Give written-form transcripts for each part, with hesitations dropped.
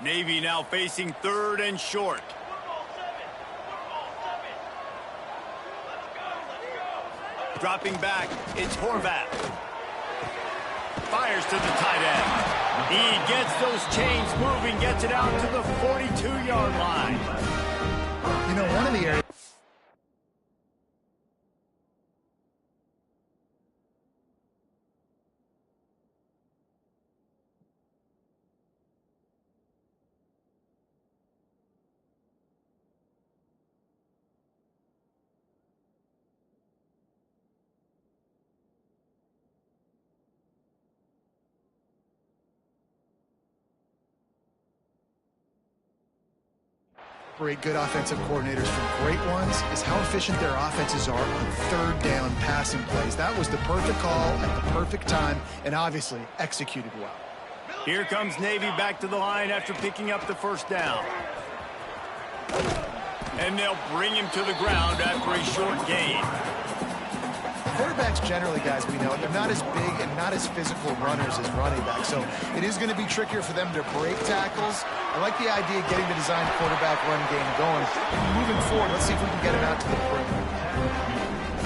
Navy now facing 3rd and short. Dropping back, it's Horvath. Fires to the tight end. He gets those chains moving, gets it out to the 42-yard line. You know, one of the areas... Great, good offensive coordinators from great ones is how efficient their offenses are on 3rd down passing plays. That was the perfect call at the perfect time and obviously executed well. Here comes Navy back to the line after picking up the 1st down. And they'll bring him to the ground after a short gain. Quarterbacks generally, guys, we know, they're not as big and not as physical runners as running backs, so it is going to be trickier for them to break tackles. I like the idea of getting the designed quarterback run game going. Moving forward, let's see if we can get him out to the perimeter.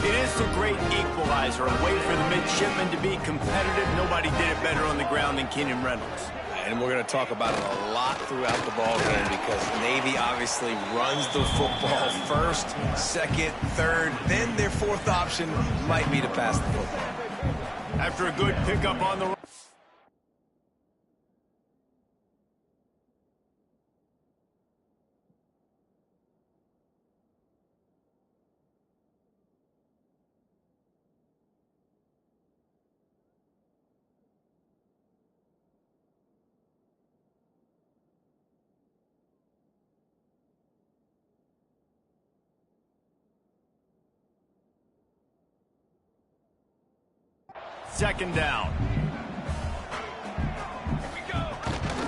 It is a great equalizer, a way for the midshipmen to be competitive. Nobody did it better on the ground than Keenan Reynolds. And we're going to talk about it a lot throughout the ball game because Navy obviously runs the football 1st, 2nd, 3rd, then their 4th option might be to pass the football. After a good pickup on the... Second down.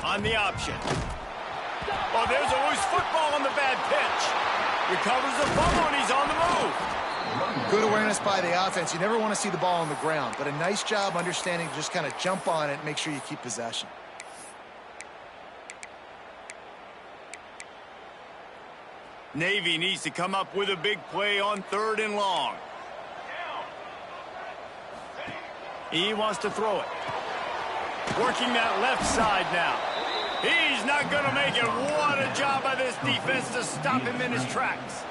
On the option. Oh, there's a loose football on the bad pitch. Recovers the fumble, and he's on the move. Good awareness by the offense. You never want to see the ball on the ground, but a nice job understanding to just kind of jump on it and make sure you keep possession. Navy needs to come up with a big play on 3rd and long. He wants to throw it. Working that left side now. He's not going to make it. What a job by this defense to stop him in his tracks.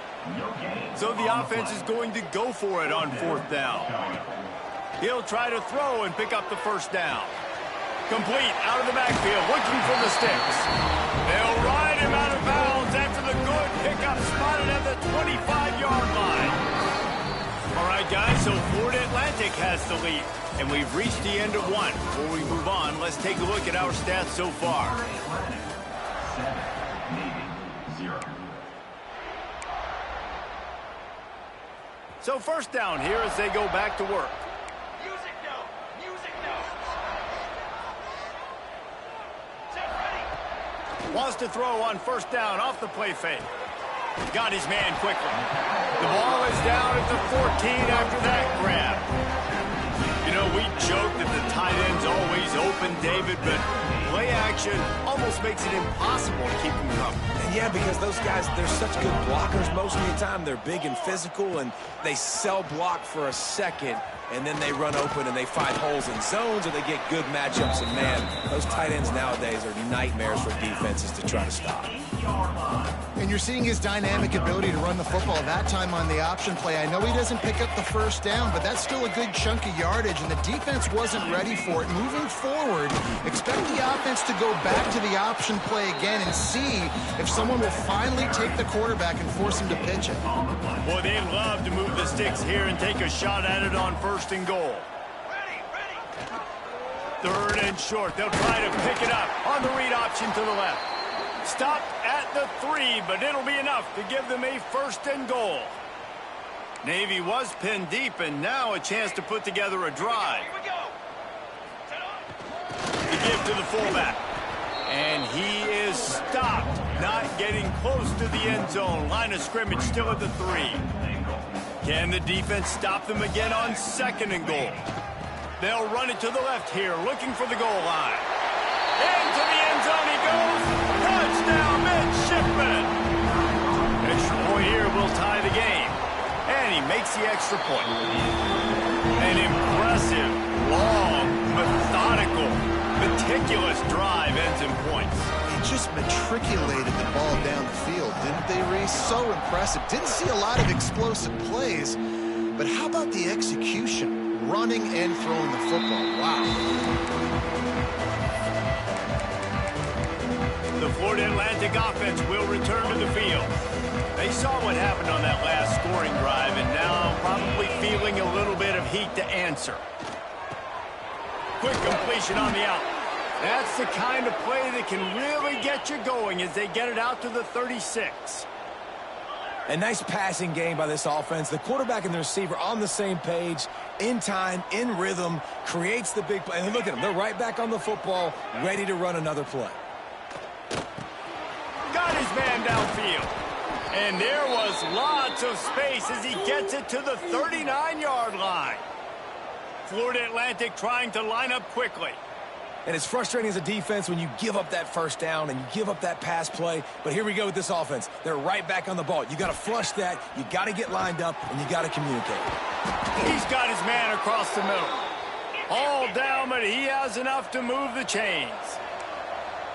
So the offense is going to go for it on 4th down. He'll try to throw and pick up the 1st down. Complete out of the backfield, looking for the sticks. They'll ride him out of bounds after the good pickup spotted at the 25-yard line. All right, guys, so Florida Atlantic has the lead. And we've reached the end of one. Before we move on, let's take a look at our stats so far. 7, Navy 0. So 1st down here as they go back to work. Music note! Music note! Set ready! Wants to throw on 1st down off the play fake. Got his man quickly. The ball is down at the 14 after that grab. You know, we joke that the tight end's always open, David, but play action almost makes it impossible to keep them coming. And yeah, because those guys, they're such good blockers most of the time. They're big and physical, and they sell block for a second, and then they run open and they find holes in zones, or they get good matchups. And, man, those tight ends nowadays are nightmares for defenses to try to stop. And you're seeing his dynamic ability to run the football that time on the option play. I know he doesn't pick up the 1st down, but that's still a good chunk of yardage, and the defense wasn't ready for it. Moving forward, expect the offense to go back to the option play again and see if someone will finally take the quarterback and force him to pitch it. Boy, they'd love to move the sticks here and take a shot at it on 1st and goal. Ready! 3rd and short. They'll try to pick it up on the read option to the left. Stopped at the 3, but it'll be enough to give them a 1st and goal. Navy was pinned deep, and now a chance to put together a drive. Here we go! Set on! The give to the fullback. And he is stopped, not getting close to the end zone. Line of scrimmage still at the 3. Can the defense stop them again on 2nd and goal? They'll run it to the left here, looking for the goal line. Into the end zone he goes. gets the extra point. An impressive, long, methodical, meticulous drive ends in points. They just matriculated the ball down the field, didn't they, Reese? So impressive. Didn't see a lot of explosive plays, but how about the execution? Running and throwing the football. Wow. The Florida Atlantic offense will return to the field. They saw what happened on that last scoring drive, and now probably feeling a little bit of heat to answer. Quick completion on the out. That's the kind of play that can really get you going as they get it out to the 36. A nice passing game by this offense. The quarterback and the receiver on the same page, in time, in rhythm, creates the big play. And look at them. They're right back on the football, ready to run another play. Got his man downfield. And there was lots of space as he gets it to the 39-yard line. Florida Atlantic trying to line up quickly. And it's frustrating as a defense when you give up that first down and you give up that pass play. But here we go with this offense. They're right back on the ball. You got to flush that. You got to get lined up, and you got to communicate. He's got his man across the middle. All down, but he has enough to move the chains.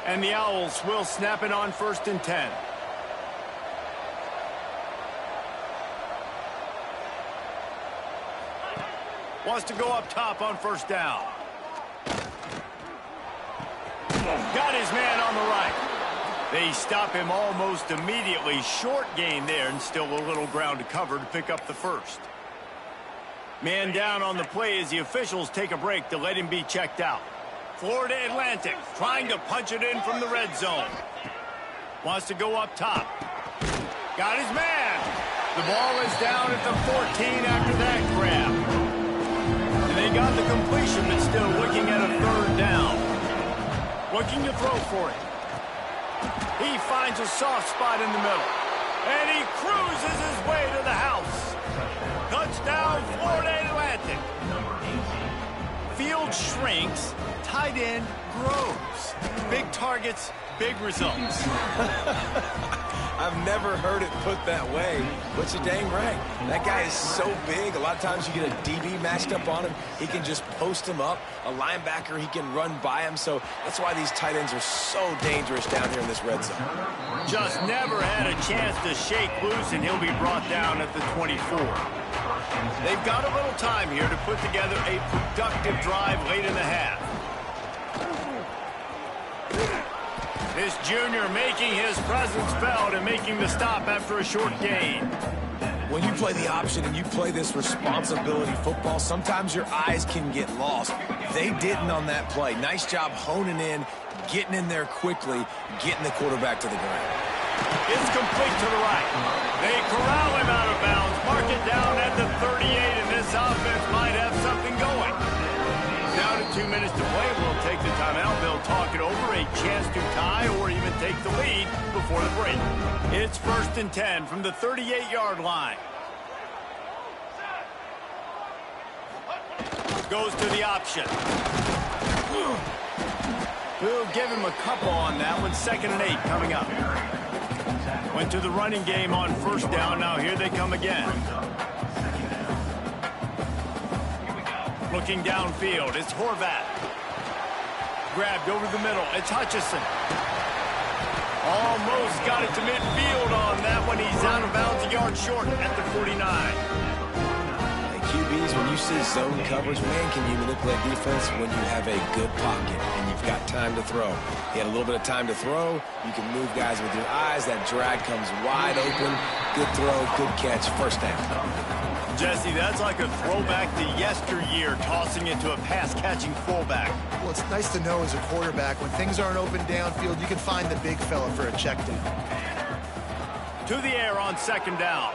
And the Owls will snap it on 1st and 10. Wants to go up top on 1st down. Got his man on the right. They stop him almost immediately. Short gain there, and still a little ground to cover to pick up the first. Man down on the play as the officials take a break to let him be checked out. Florida Atlantic trying to punch it in from the red zone. Wants to go up top. Got his man. The ball is down at the 14 after that grab. And they got the completion, but still looking at a 3rd down. Looking to throw for it. He finds a soft spot in the middle. And he cruises his way to the house. Touchdown, Florida Atlantic. Field shrinks, tight end grows. Big targets, big results. I've never heard it put that way, but you're dang right. That guy is so big. A lot of times you get a DB matched up on him. He can just post him up. A linebacker, he can run by him. So that's why these tight ends are so dangerous down here in this red zone. Just never had a chance to shake loose, and he'll be brought down at the 24. They've got a little time here to put together a productive drive late in the half. This junior making his presence felt and making the stop after a short gain. When you play the option and you play this responsibility football, sometimes your eyes can get lost. They didn't on that play. Nice job honing in, getting in there quickly, getting the quarterback to the ground. It's complete to the right. They corral him out of bounds, mark it down at the 38, and this offense might have something going. Down to 2 minutes to play. We'll take the timeout. They'll talk it over, a chance to tie or even take the lead before the break. It's 1st and 10 from the 38-yard line. Goes to the option. We'll give him a couple on that one. 2nd and 8 coming up. Went to the running game on 1st down. Now here they come again. Looking downfield, it's Horvat. Grabbed over the middle, it's Hutchison. Almost got it to midfield on that one. He's out of bounds, a yard short at the 49. Hey, QBs, when you see zone coverage, man, can you manipulate defense when you have a good pocket and you've got time to throw. He had a little bit of time to throw. You can move guys with your eyes. That drag comes wide open. Good throw, good catch, 1st down. Jesse, that's like a throwback to yesteryear, tossing it to a pass-catching fullback. Well, it's nice to know as a quarterback, when things aren't open downfield, you can find the big fella for a check down. To the air on 2nd down.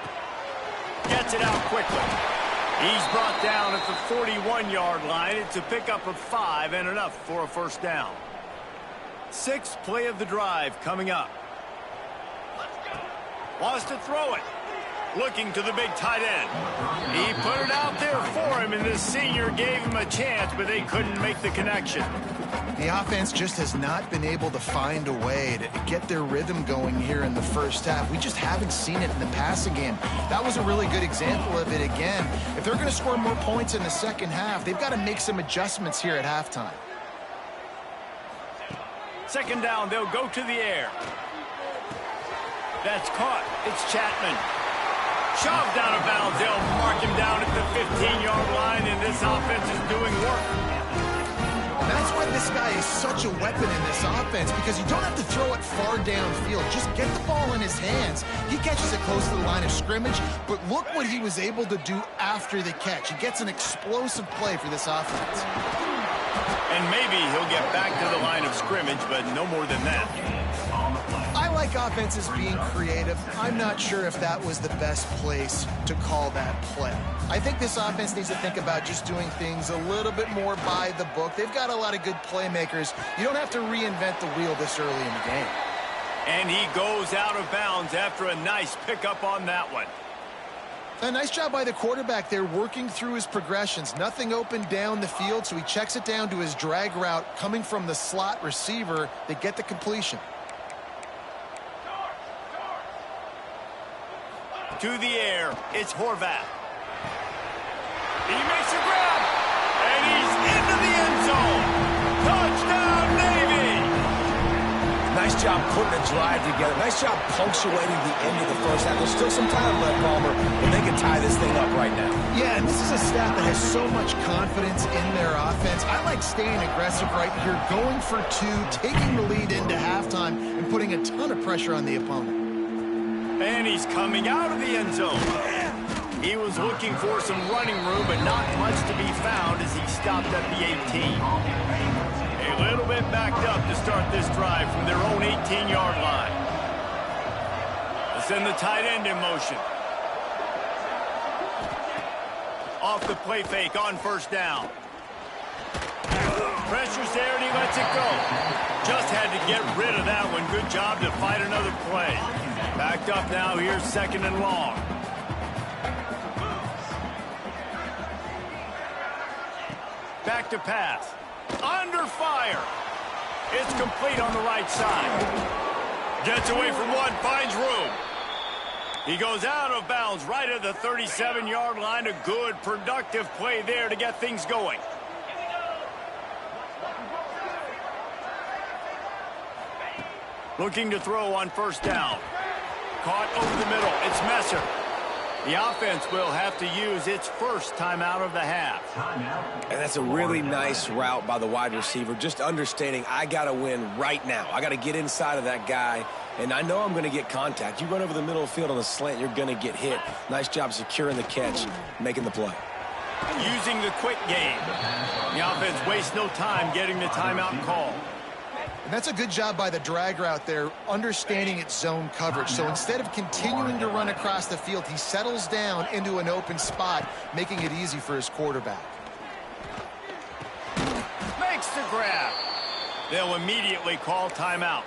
Gets it out quickly. He's brought down at the 41-yard line. It's a pickup of 5 and enough for a 1st down. 6th play of the drive coming up. Wants to throw it. Looking to the big tight end. He put it out there for him, and this senior gave him a chance, but they couldn't make the connection. The offense just has not been able to find a way to get their rhythm going here in the first half. We just haven't seen it in the passing game. That was a really good example of it again. If they're going to score more points in the second half, they've got to make some adjustments here at halftime. Second down, they'll go to the air. That's caught. It's Chapman. Shoved out of bounds. They'll mark him down at the 15-yard line, and this offense is doing work. And that's why this guy is such a weapon in this offense, because you don't have to throw it far downfield. Just get the ball in his hands. He catches it close to the line of scrimmage, but look what he was able to do after the catch. He gets an explosive play for this offense. And maybe he'll get back to the line of scrimmage, but no more than that. I like offenses being creative. I'm not sure if that was the best place to call that play. I think this offense needs to think about just doing things a little bit more by the book. They've got a lot of good playmakers. You don't have to reinvent the wheel this early in the game. And he goes out of bounds after a nice pickup on that one. A nice job by the quarterback there, working through his progressions. Nothing open down the field, so he checks it down to his drag route coming from the slot receiver. They get the completion. To the air, it's Horvath. He makes a grab, and he's into the end zone. Touchdown, Navy! Nice job putting a drive together. Nice job punctuating the end of the first half. There's still some time left, Palmer, and they can tie this thing up right now. Yeah, and this is a staff that has so much confidence in their offense. I like staying aggressive right here, going for two, taking the lead into halftime, and putting a ton of pressure on the opponent. And he's coming out of the end zone. He was looking for some running room, but not much to be found as he stopped at the 18. A little bit backed up to start this drive from their own 18-yard line. Let's send the tight end in motion. Off the play fake on first down. Pressure's there and he lets it go. Just had to get rid of that one. Good job to fight another play. Backed up now, here's second and long. Back to pass. Under fire. It's complete on the right side. Gets away from one, finds room. He goes out of bounds right at the 37-yard line. A good, productive play there to get things going. Looking to throw on first down. Caught over the middle. It's Messer. The offense will have to use its first timeout of the half. And that's a really nice route by the wide receiver. Just understanding I got to win right now. I got to get inside of that guy, and I know I'm going to get contact. You run over the middle of the field on a slant, you're going to get hit. Nice job securing the catch, making the play. Using the quick game. The offense wastes no time getting the timeout call. And that's a good job by the drag route there, understanding its zone coverage. So instead of continuing to run across the field, he settles down into an open spot, making it easy for his quarterback. Makes the grab. They'll immediately call timeout.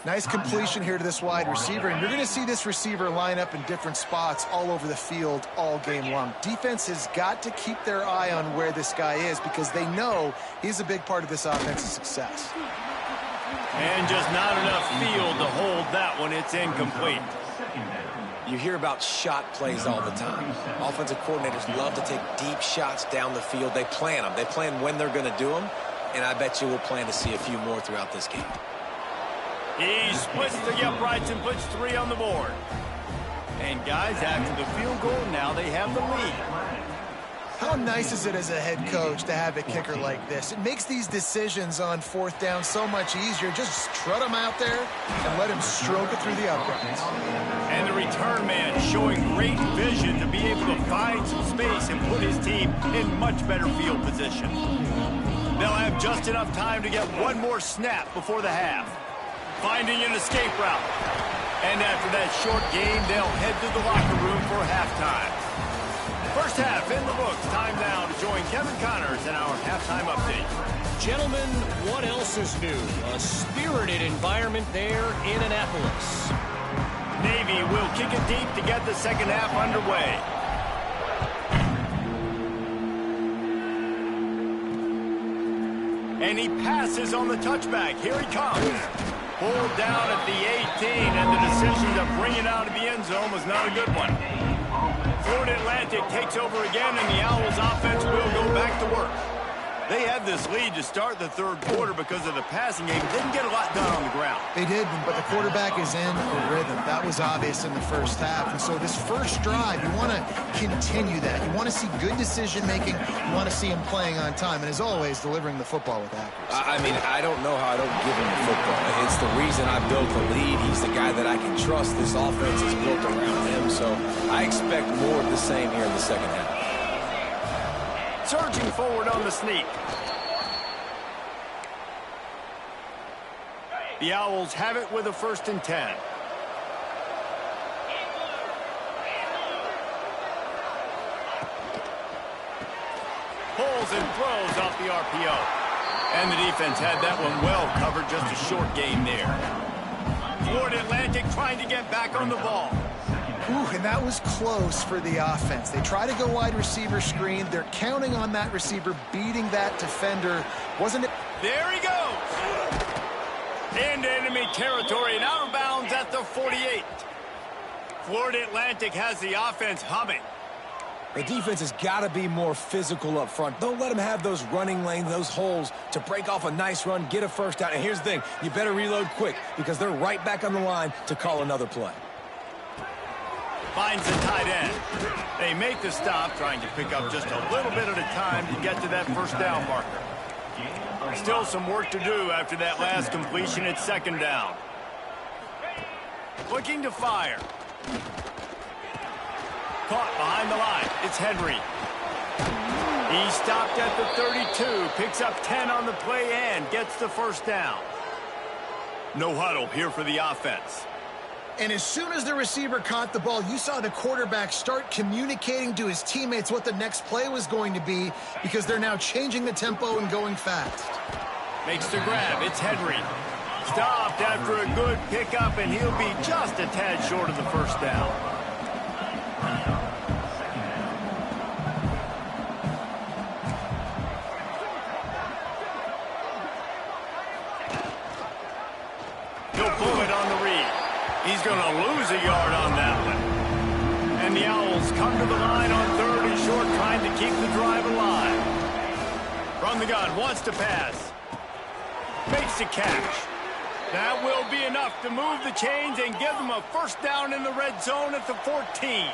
Nice completion here to this wide receiver, and you're going to see this receiver line up in different spots all over the field all game long. Defense has got to keep their eye on where this guy is because they know he's a big part of this offense's success. And just not enough field to hold that one. It's incomplete. You hear about shot plays all the time. Offensive coordinators love to take deep shots down the field. They plan them. They plan when they're going to do them, and I bet you we'll plan to see a few more throughout this game. He splits the uprights and puts 3 on the board. And guys, after the field goal, now they have the lead. How nice is it as a head coach to have a kicker like this? It makes these decisions on fourth down so much easier. Just trot him out there and let him stroke it through the uprights. And the return man showing great vision to be able to find some space and put his team in much better field position. They'll have just enough time to get one more snap before the half. Finding an escape route. And after that short game, they'll head to the locker room for halftime. First half in the books. Time now to join Kevin Connors in our halftime update. Gentlemen, what else is new? A spirited environment there in Annapolis. Navy will kick it deep to get the second half underway. And he passes on the touchback. Here he comes. Pulled down at the 18, and the decision to bring it out of the end zone was not a good one. Florida Atlantic takes over again, and the Owls offense will go back to work. They had this lead to start the third quarter because of the passing game. Didn't get a lot done on the ground. They did, but the quarterback is in a rhythm. That was obvious in the first half. And so this first drive, you want to continue that. You want to see good decision-making. You want to see him playing on time. And as always, delivering the football with accuracy. I mean, I don't know how I don't give him the football. It's the reason I built the lead. He's the guy that I can trust. This offense is built around him. So I expect more of the same here in the second half. Surging forward on the sneak. The Owls have it with a 1st and 10. Pulls and throws off the RPO. And the defense had that one well covered, just a short gain there. Florida Atlantic trying to get back on the ball. Ooh, and that was close for the offense. They try to go wide receiver screen. They're counting on that receiver beating that defender. Wasn't it? There he goes. Into enemy territory and out of bounds at the 48. Florida Atlantic has the offense humming. The defense has got to be more physical up front. Don't let them have those running lanes, those holes to break off a nice run, get a first down. And here's the thing, you better reload quick because they're right back on the line to call another play. Finds the tight end. They make the stop, trying to pick up just a little bit at a time to get to that first down marker. Still some work to do after that last completion at 2nd down. Looking to fire. Caught behind the line. It's Henry. He stopped at the 32, picks up 10 on the play and gets the first down. No huddle here for the offense. And as soon as the receiver caught the ball, you saw the quarterback start communicating to his teammates what the next play was going to be because they're now changing the tempo and going fast. Makes the grab. It's Henry. Stopped after a good pickup, and he'll be just a tad short of the first down. He'll pull it on the read. He's going to lose a yard on that one. And the Owls come to the line on 3rd and short, trying to keep the drive alive. From the gun, wants to pass. Makes the catch. That will be enough to move the chains and give them a first down in the red zone at the 14.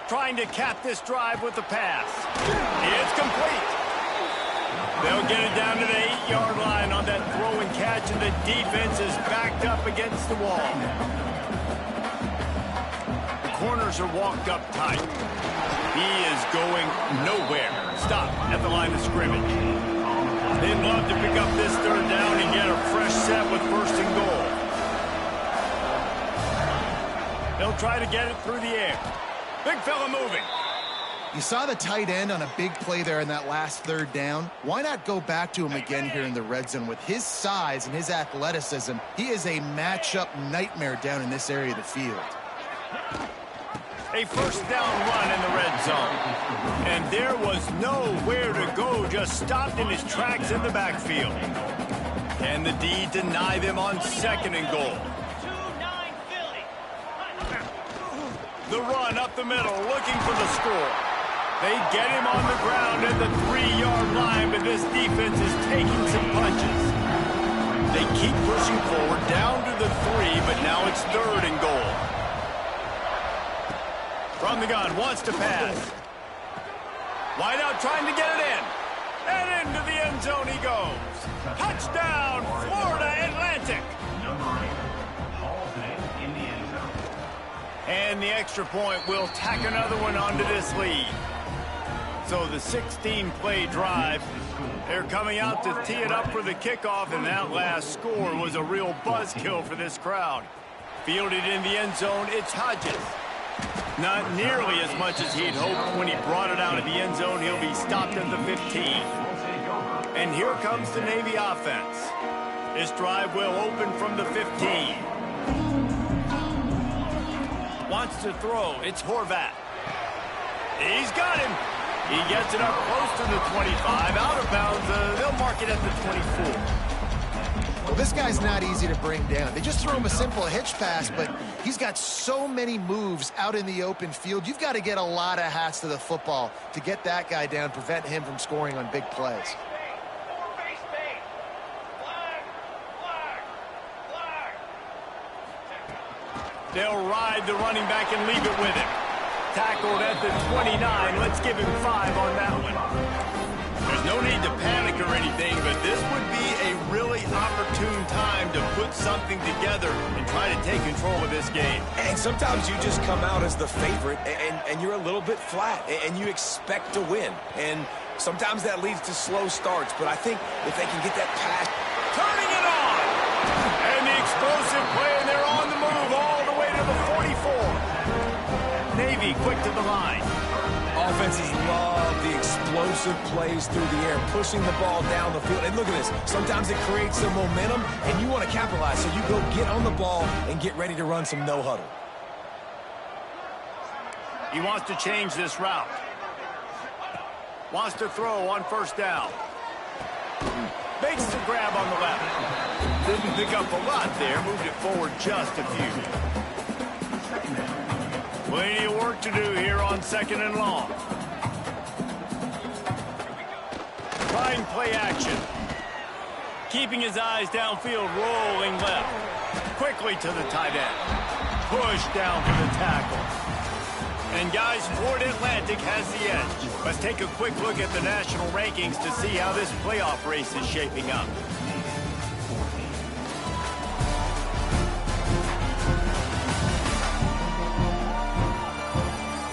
Trying to cap this drive with the pass. It's complete. They'll get it down to the 8-yard line on that throw and catch, and the defense is backed up against the wall. The corners are walked up tight. He is going nowhere. Stop at the line of scrimmage. They'd love to pick up this 3rd down and get a fresh set with 1st and goal. They'll try to get it through the air. Big fella moving. You saw the tight end on a big play there in that last 3rd down. Why not go back to him again here in the red zone? With his size and his athleticism, he is a matchup nightmare down in this area of the field. A first down run in the red zone. And there was nowhere to go, just stopped in his tracks in the backfield. Can the D deny them on 2nd and goal? The run up the middle, looking for the score. They get him on the ground at the 3-yard line, but this defense is taking some punches. They keep pushing forward, down to the 3, but now it's 3rd and goal. From the gun, wants to pass. Wide out, trying to get it in. And into the end zone he goes. Touchdown, Florida Atlantic. Number 8, hauls it in the end zone. And the extra point will tack another one onto this lead. So the 16-play drive, they're coming out to tee it up for the kickoff, and that last score was a real buzzkill for this crowd. Fielded in the end zone, it's Hodges. Not nearly as much as he'd hoped. When he brought it out of the end zone, he'll be stopped at the 15. And here comes the Navy offense. This drive will open from the 15. Wants to throw, it's Horvat. He's got him. He gets it up close to the 25. Out of bounds. They'll mark it at the 24. Well, this guy's not easy to bring down. They just throw him a simple hitch pass, but he's got so many moves out in the open field. You've got to get a lot of hats to the football to get that guy down, prevent him from scoring on big plays. They'll ride the running back and leave it with him. Tackled at the 29. Let's give him 5 on that one. There's no need to panic or anything, but this would be a really opportune time to put something together and try to take control of this game. And sometimes you just come out as the favorite, and you're a little bit flat, and you expect to win. And sometimes that leads to slow starts, but I think if they can get that pass. Turning it on! And the explosive play, and they're on the move all the way to the 44. Navy quick to the line. Offenses love the explosive plays through the air, pushing the ball down the field. And look at this. Sometimes it creates some momentum, and you want to capitalize. So you go get on the ball and get ready to run some no-huddle. He wants to change this route. Wants to throw on first down. Makes the grab on the left. Didn't pick up a lot there. Moved it forward just a few. Plenty of work to do here on 2nd and long. Trying play action. Keeping his eyes downfield, rolling left. Quickly to the tight end. Push down for the tackle. And guys, Florida Atlantic has the edge. Let's take a quick look at the national rankings to see how this playoff race is shaping up.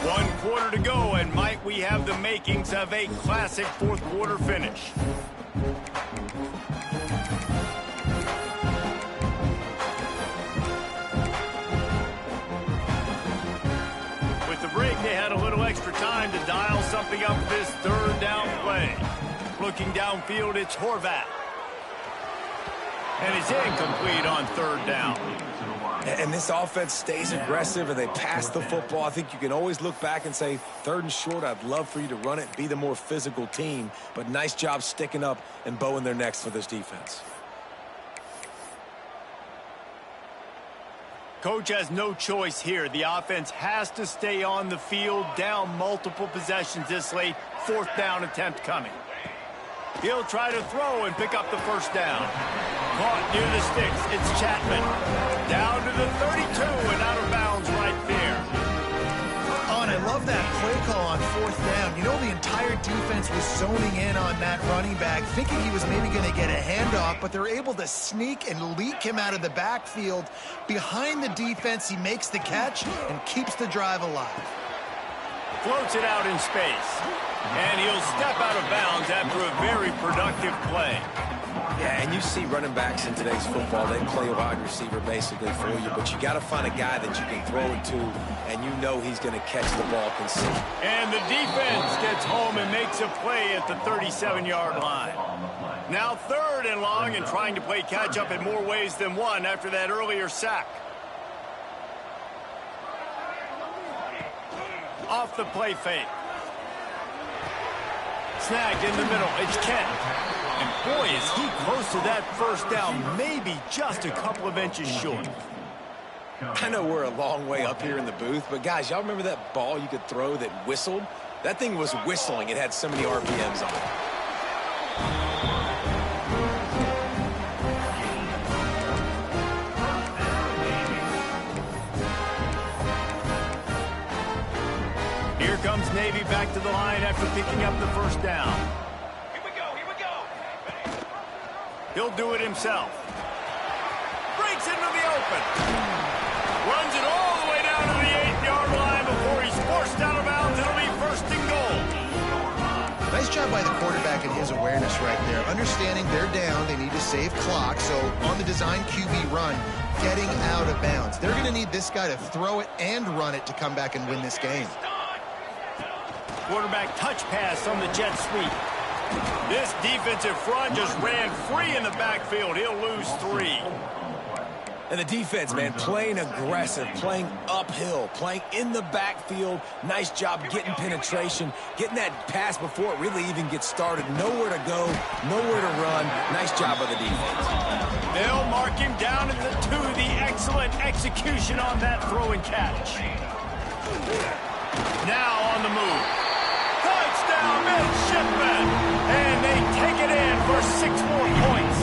One quarter to go, and might we have the makings of a classic fourth quarter finish. With the break, they had a little extra time to dial something up this 3rd down play. Looking downfield, it's Horvath. And it's incomplete on 3rd down. And this offense stays aggressive and they pass the football. I think you can always look back and say, 3rd and short, I'd love for you to run it, be the more physical team. But nice job sticking up and bowing their necks for this defense. Coach has no choice here. The offense has to stay on the field, down multiple possessions this late. 4th down attempt coming. He'll try to throw and pick up the first down. Caught near the sticks. It's Chapman. Down to the 32 and out of bounds right there. Oh, and I love that play call on 4th down. You know, the entire defense was zoning in on that running back, thinking he was maybe going to get a handoff, but they're able to sneak and leak him out of the backfield. Behind the defense, he makes the catch and keeps the drive alive. Floats it out in space. And he'll step out of bounds after a very productive play. Yeah, and you see running backs in today's football, they play wide receiver basically for you, but you got to find a guy that you can throw it to, and you know he's going to catch the ball consistently. And the defense gets home and makes a play at the 37-yard line. Now 3rd and long and trying to play catch-up in more ways than one after that earlier sack. Off the play fake. Snagged in the middle. It's Kent. And boy, is he close to that first down, maybe just a couple of inches short. I know we're a long way up here in the booth, but guys, y'all remember that ball you could throw that whistled? That thing was whistling. It had so many RPMs on it. Here comes Navy back to the line after picking up the first down. Here we go, here we go. He'll do it himself. Breaks into the open. Runs it all the way down to the 8-yard line before he's forced out of bounds. It'll be 1st and goal. Nice job by the quarterback and his awareness right there. Understanding they're down, they need to save clock. So on the design QB run, getting out of bounds. They're going to need this guy to throw it and run it to come back and win this game. Quarterback touch pass on the jet sweep. This defensive front just ran free in the backfield. He'll lose 3. And the defense, man, playing aggressive, playing uphill, playing in the backfield. Nice job getting penetration, getting that pass before it really even gets started. Nowhere to go, nowhere to run. Nice job by the defense. They'll mark him down at the 2. The excellent execution on that throw and catch. Now on the move. Touchdown, midshipmen! And they take it in for 6 more points.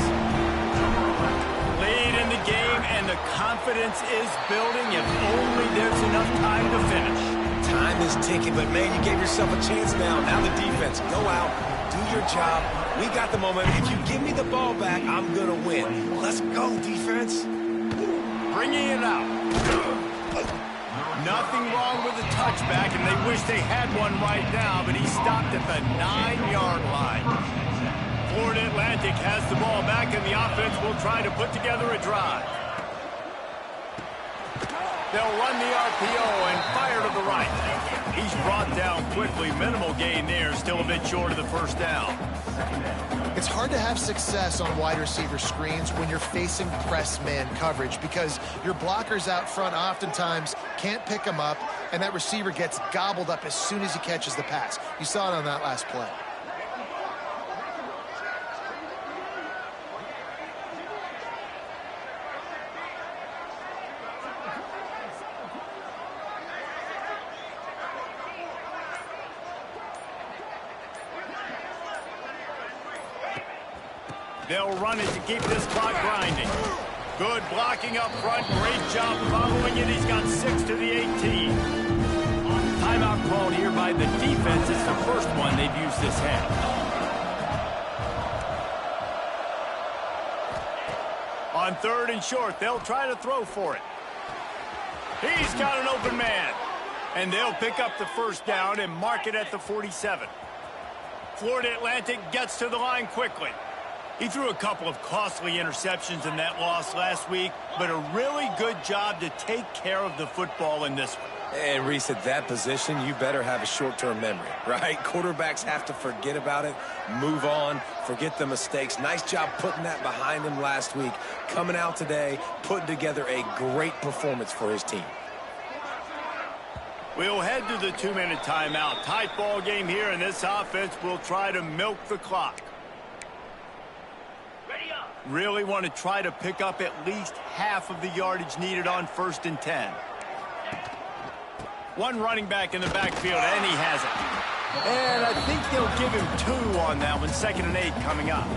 Lead in the game, and the confidence is building if only there's enough time to finish. Time is ticking, but, man, you gave yourself a chance now. Now the defense, go out, do your job. We got the momentum. If you give me the ball back, I'm going to win. Let's go, defense. Bringing it out. Nothing wrong with the touchback, and they wish they had one right now, but he stopped at the 9-yard line. Florida Atlantic has the ball back, and the offense will try to put together a drive. They'll run the RPO and fire to the right. He's brought down quickly. Minimal gain there, still a bit short of the first down. It's hard to have success on wide receiver screens when you're facing press man coverage because your blockers out front oftentimes can't pick them up, and that receiver gets gobbled up as soon as he catches the pass. You saw it on that last play. They'll run it to keep this clock grinding. Good blocking up front. Great job following it. He's got 6 to the 18. Timeout called here by the defense. It's the first one they've used this half. On 3rd and short, they'll try to throw for it. He's got an open man. And they'll pick up the first down and mark it at the 47. Florida Atlantic gets to the line quickly. He threw a couple of costly interceptions in that loss last week, but a really good job to take care of the football in this one. And Reese, at that position, you better have a short-term memory, right? Quarterbacks have to forget about it, move on, forget the mistakes. Nice job putting that behind him last week. Coming out today, putting together a great performance for his team. We'll head to the 2-minute timeout. Tight ball game here, and this offense will try to milk the clock. Really want to try to pick up at least half of the yardage needed on 1st and 10. One running back in the backfield, and he has it. And I think they'll give him 2 on that one. 2nd and 8 coming up.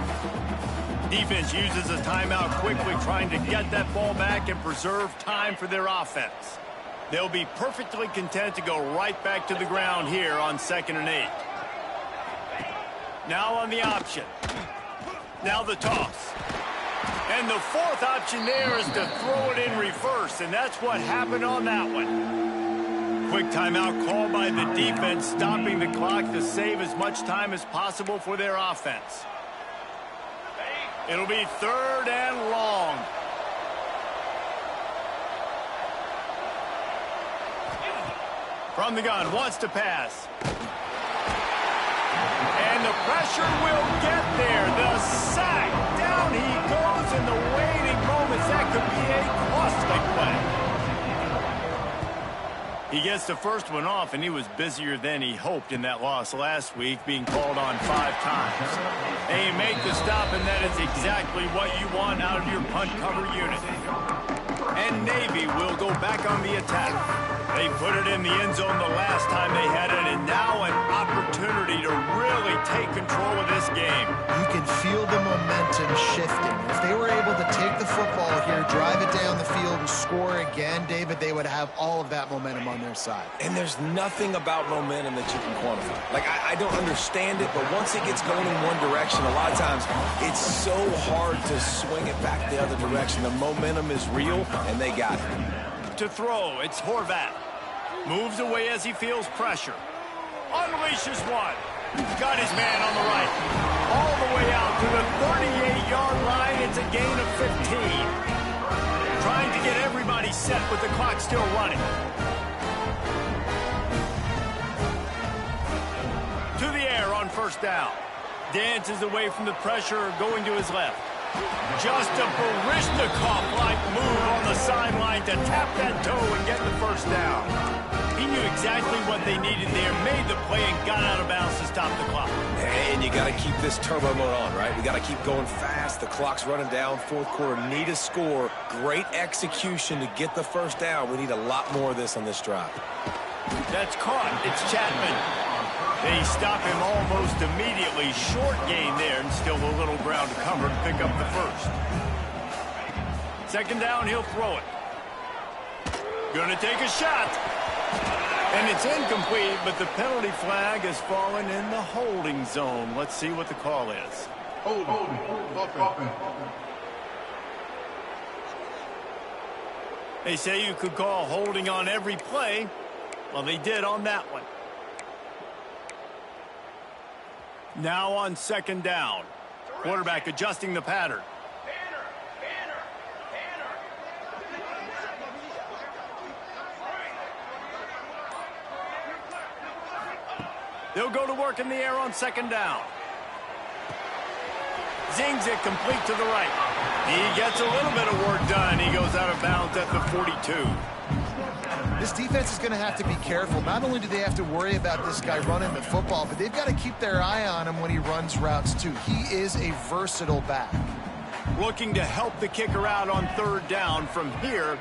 Defense uses a timeout quickly, trying to get that ball back and preserve time for their offense. They'll be perfectly content to go right back to the ground here on 2nd and 8. Now on the option. Now the toss. And the 4th option there is to throw it in reverse, and that's what happened on that one. Quick timeout called by the defense, stopping the clock to save as much time as possible for their offense. It'll be 3rd and long. From the gun, wants to pass. And the pressure will get there. The sack. Down he goes in the waiting moments. That could be a costly play. He gets the first one off, and he was busier than he hoped in that loss last week, being called on 5 times. And you make the stop, and that is exactly what you want out of your punt cover unit. And Navy will go back on the attack. They put it in the end zone the last time they had it, and now an opportunity to really take control of this game. You can feel the momentum shifting. If they were able to take the football here, drive it down the field, and score again, David, they would have all of that momentum on their side. And there's nothing about momentum that you can quantify. Like, I don't understand it, but once it gets going in one direction, a lot of times it's so hard to swing it back the other direction. The momentum is real, and they got it. To throw, it's Horvat. Moves away as he feels pressure. Unleashes one. Got his man on the right. All the way out to the 38-yard line. It's a gain of 15. Trying to get everybody set with the clock still running. To the air on 1st down. Dances away from the pressure, going to his left. Just a Baryshnikov-like move on the sideline to tap that toe and get the first down. He knew exactly what they needed there, made the play, and got out of bounds to stop the clock. And you got to keep this turbo mode on, right? We got to keep going fast. The clock's running down. Fourth quarter, need a score. Great execution to get the first down. We need a lot more of this on this drive. That's caught. It's Chapman. They stop him almost immediately. Short gain there, and still a little ground to cover to pick up the first. Second down, he'll throw it. Gonna take a shot. And it's incomplete, but the penalty flag has fallen in the holding zone. Let's see what the call is. They say you could call holding on every play. Well, they did on that one. Now on second down. Quarterback adjusting the pattern. They'll go to work in the air on second down. Zings it complete to the right. He gets a little bit of work done. He goes out of bounds at the 42. This defense is going to have to be careful. Not only do they have to worry about this guy running the football, but they've got to keep their eye on him when he runs routes too. He is a versatile back. Looking to help the kicker out on third down from here.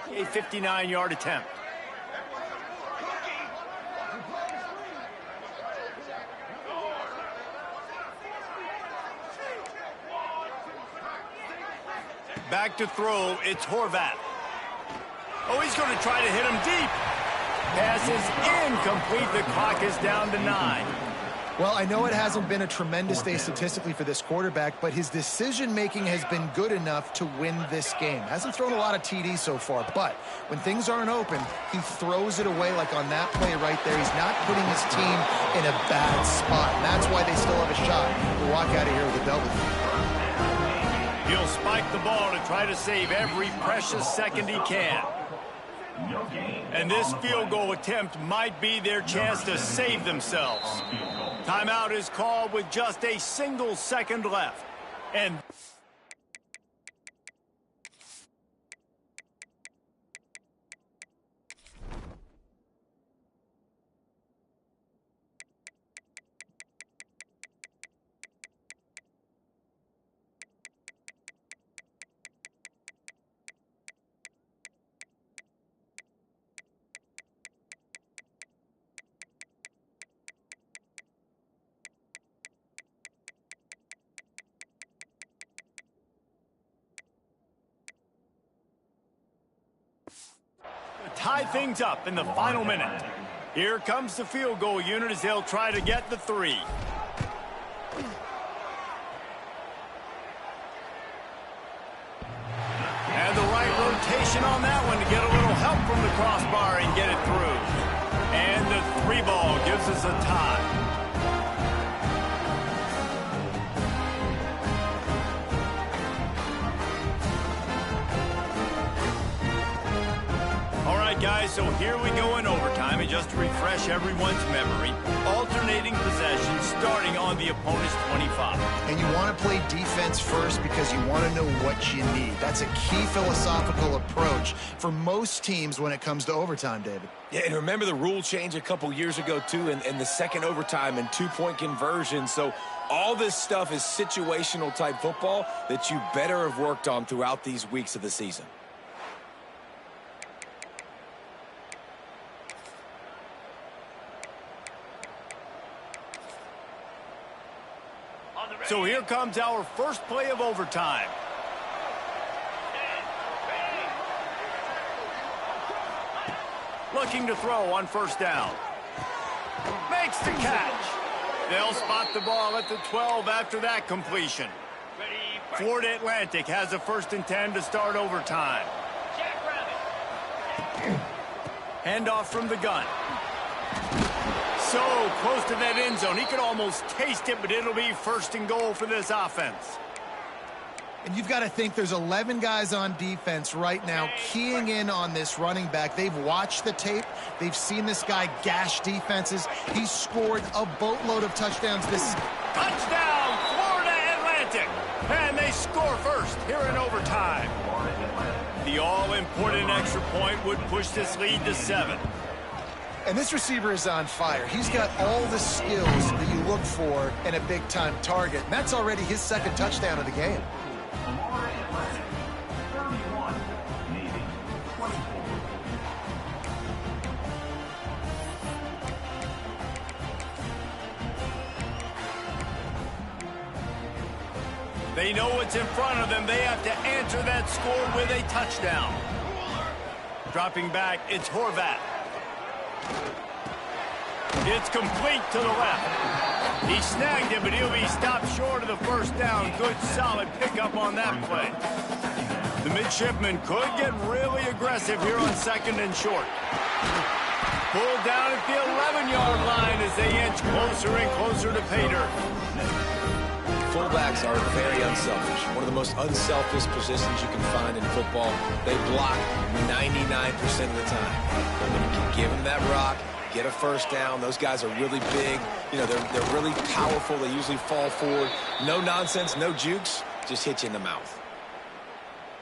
A 59-yard attempt. Back to throw, it's Horvat. Oh, he's going to try to hit him deep. Pass is incomplete. The clock is down to 9. Well, I know it hasn't been a tremendous day statistically for this quarterback, but his decision-making has been good enough to win this game. Hasn't thrown a lot of TDs so far, but when things aren't open, he throws it away like on that play right there. He's not putting his team in a bad spot, and that's why they still have a shot to walk out of here with a W. He'll spike the ball to try to save every precious second he can. And this field goal attempt might be their chance to save themselves. Timeout is called with just a single second left. And tie things up in the final minute. Here comes the field goal unit as they'll try to get the 3. And the right rotation on that one to get a little help from the crossbar and get it through. And the 3 ball gives us a tie. Guys, so here we go in overtime, and just to refresh everyone's memory, alternating possession starting on the opponent's 25. And you want to play defense first because you want to know what you need. That's a key philosophical approach for most teams when it comes to overtime, David. Yeah, and remember the rule change a couple years ago, too, and the second overtime and 2-point conversion. So all this stuff is situational type football that you better have worked on throughout these weeks of the season. So here comes our first play of overtime. Looking to throw on first down. Makes the catch. They'll spot the ball at the 12 after that completion. Florida Atlantic has a 1st and 10 to start overtime. Handoff from the gun. So close to that end zone. He could almost taste it, but it'll be 1st and goal for this offense. And you've got to think there's 11 guys on defense right now keying in on this running back. They've watched the tape. They've seen this guy gash defenses. He's scored a boatload of touchdowns this. Touchdown, Florida Atlantic. And they score first here in overtime. The all-important extra point would push this lead to 7. And this receiver is on fire. He's got all the skills that you look for in a big-time target. And that's already his 2nd touchdown of the game. Florida Atlantic, 31, Navy, 24. They know what's in front of them. They have to answer that score with a touchdown. Dropping back, it's Horvat. It's complete to the left. He snagged it, but he'll be stopped short of the 1st down. Good, solid pickup on that play. The midshipman could get really aggressive here on 2nd and short. Pulled down at the 11-yard line as they inch closer and closer to pay dirt. Fullbacks are very unselfish. One of the most unselfish positions you can find in football. They block 99% of the time. And when you can give them that rock, get a 1st down, those guys are really big. You know, they're really powerful. They usually fall forward. No nonsense, no jukes, just hit you in the mouth.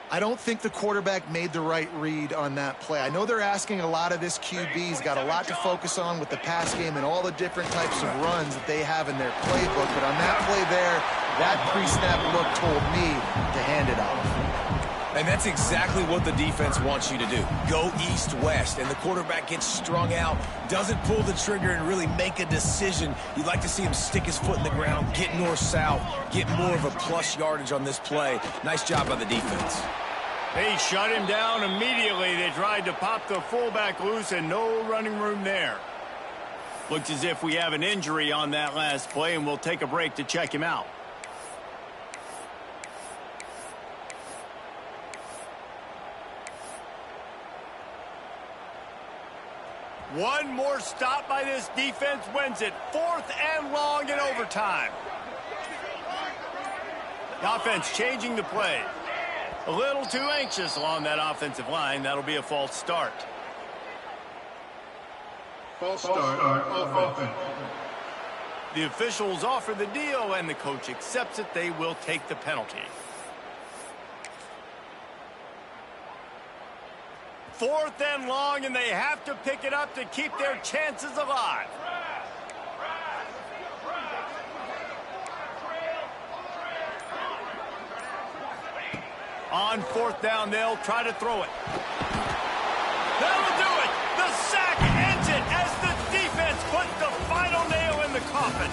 I don't think the quarterback made the right read on that play. I know they're asking a lot of this QB. He's got a lot to focus on with the pass game and all the different types of runs that they have in their playbook. But on that play there, that pre-snap look told me to hand it off. And that's exactly what the defense wants you to do. Go east-west, and the quarterback gets strung out, doesn't pull the trigger and really make a decision. You'd like to see him stick his foot in the ground, get north-south, get more of a plus yardage on this play. Nice job by the defense. They shut him down immediately. They tried to pop the fullback loose, and no running room there. Looks as if we have an injury on that last play, and we'll take a break to check him out. One more stop by this defense wins it. 4th and long in overtime. The offense changing the play. A little too anxious along that offensive line. That'll be a false start. False start offense. The officials offer the deal, and the coach accepts it. They will take the penalty. 4th and long, and they have to pick it up to keep their chances alive. On 4th down, they'll try to throw it. That'll do it. The sack ends it as the defense puts the final nail in the coffin.